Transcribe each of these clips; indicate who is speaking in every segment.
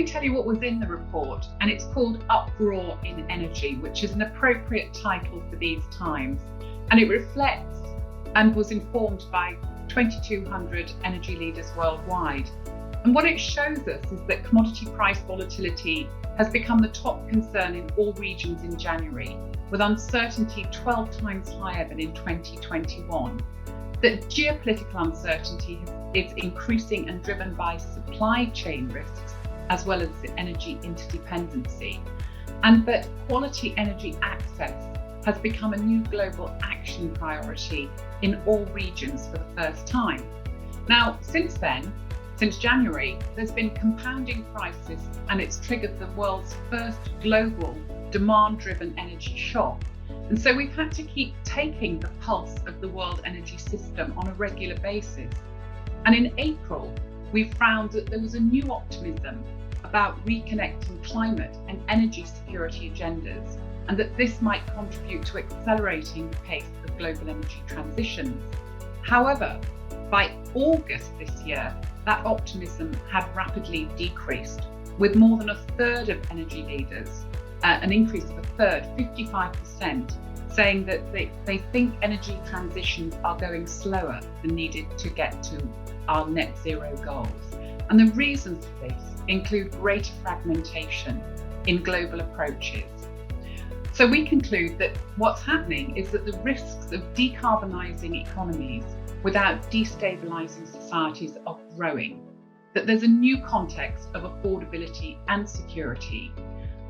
Speaker 1: me tell you what was in the report, and it's called Uproar in Energy, which is an appropriate title for these times. And it reflects and was informed by 2,200 energy leaders worldwide. And what it shows us is that commodity price volatility has become the top concern in all regions in January, with uncertainty 12 times higher than in 2021. That geopolitical uncertainty is increasing and driven by supply chain risks, as well as energy interdependency, and that quality energy access has become a new global action priority in all regions for the first time. Now, since January, there's been compounding crisis, and it's triggered the world's first global demand-driven energy shock. And so we've had to keep taking the pulse of the world energy system on a regular basis. And in April, we found that there was a new optimism about reconnecting climate and energy security agendas, and that this might contribute to accelerating the pace of global energy transitions. However, by August this year, that optimism had rapidly decreased, with more than a third of energy leaders, an increase of a third, 55%, saying that they think energy transitions are going slower than needed to get to our net zero goals. And the reasons for this include greater fragmentation in global approaches. So we conclude that what's happening is that the risks of decarbonising economies without destabilising societies are growing, that there's a new context of affordability and security,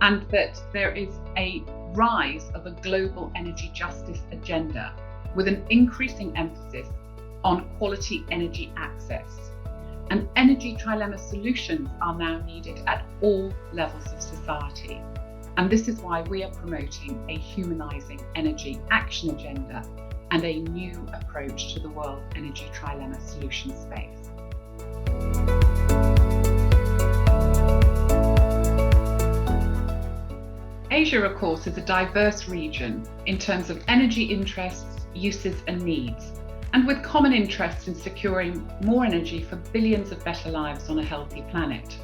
Speaker 1: and that there is a rise of a global energy justice agenda with an increasing emphasis on quality energy access. And energy trilemma solutions are now needed at all levels of society. And this is why we are promoting a humanising energy action agenda and a new approach to the world energy trilemma solution space. Asia, of course, is a diverse region in terms of energy interests, uses and needs, and with common interests in securing more energy for billions of better lives on a healthy planet.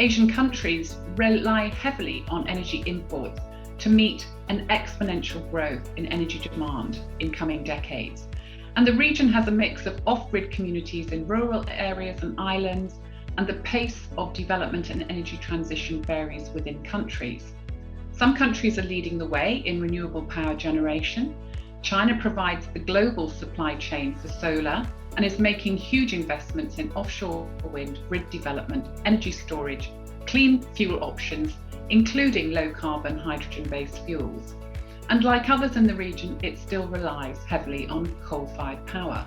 Speaker 1: Asian countries rely heavily on energy imports to meet an exponential growth in energy demand in coming decades. And the region has a mix of off-grid communities in rural areas and islands, and the pace of development and energy transition varies within countries. Some countries are leading the way in renewable power generation. China provides the global supply chain for solar and is making huge investments in offshore wind, grid development, energy storage, clean fuel options, including low carbon hydrogen-based fuels. And like others in the region, it still relies heavily on coal-fired power.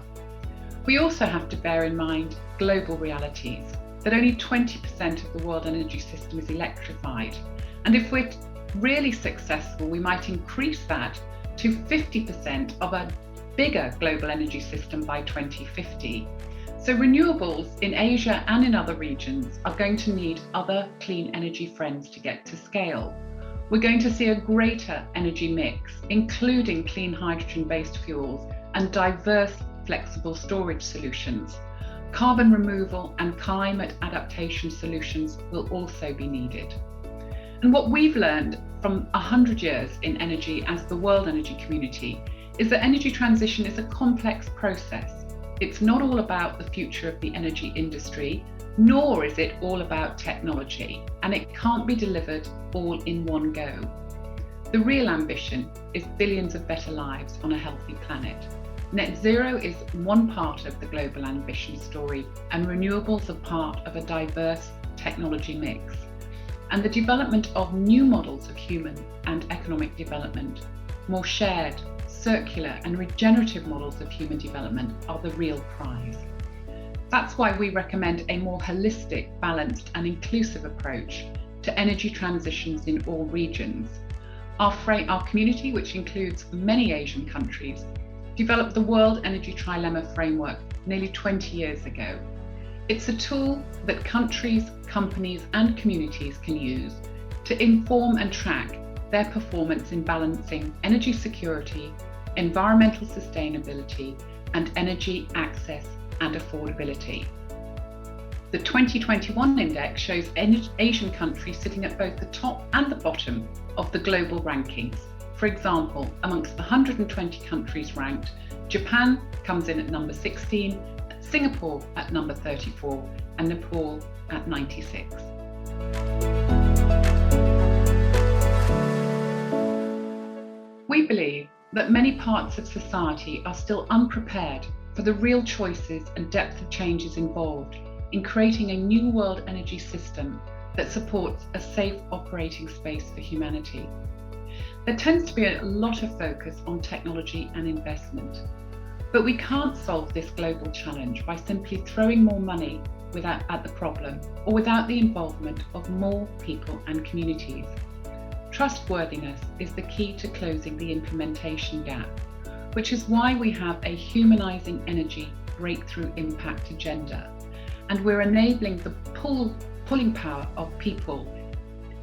Speaker 1: We also have to bear in mind global realities, that only 20% of the world energy system is electrified. And if we're really successful, we might increase that to 50% of a bigger global energy system by 2050. So renewables in Asia and in other regions are going to need other clean energy friends to get to scale. We're going to see a greater energy mix, including clean hydrogen-based fuels and diverse flexible storage solutions. Carbon removal and climate adaptation solutions will also be needed. And what we've learned from 100 years in energy as the world energy community is that energy transition is a complex process. It's not all about the future of the energy industry, nor is it all about technology, and it can't be delivered all in one go. The real ambition is billions of better lives on a healthy planet. Net zero is one part of the global ambition story, and renewables are part of a diverse technology mix. And the development of new models of human and economic development, more shared, circular and regenerative models of human development are the real prize. That's why we recommend a more holistic, balanced and inclusive approach to energy transitions in all regions. Our community, which includes many Asian countries, developed the World Energy Trilemma Framework nearly 20 years ago. It's a tool that countries, companies and communities can use to inform and track their performance in balancing energy security, environmental sustainability, and energy access and affordability. The 2021 index shows Asian countries sitting at both the top and the bottom of the global rankings. For example, amongst the 120 countries ranked, Japan comes in at number 16, Singapore at number 34, and Nepal at 96. We believe that many parts of society are still unprepared for the real choices and depth of changes involved in creating a new world energy system that supports a safe operating space for humanity. There tends to be a lot of focus on technology and investment, but we can't solve this global challenge by simply throwing more money at the problem or without the involvement of more people and communities. Trustworthiness is the key to closing the implementation gap, which is why we have a humanizing energy breakthrough impact agenda, and we're enabling the pulling power of people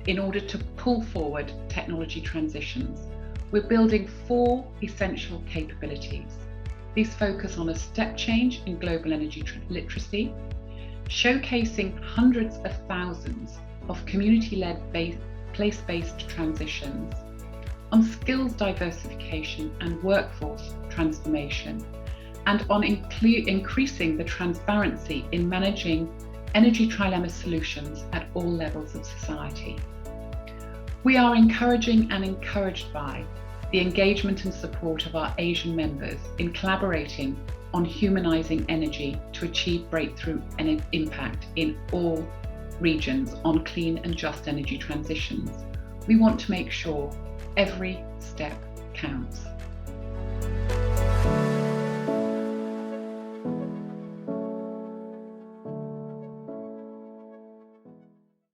Speaker 1: in order to pull forward technology transitions. We're building 4 essential capabilities. These focus on a step change in global energy literacy, showcasing hundreds of thousands of community-led place-based transitions, on skills diversification and workforce transformation, and on increasing the transparency in managing energy trilemma solutions at all levels of society. We are encouraging and encouraged by the engagement and support of our Asian members in collaborating on humanizing energy to achieve breakthrough and impact in all regions on clean and just energy transitions. We want to make sure every step counts.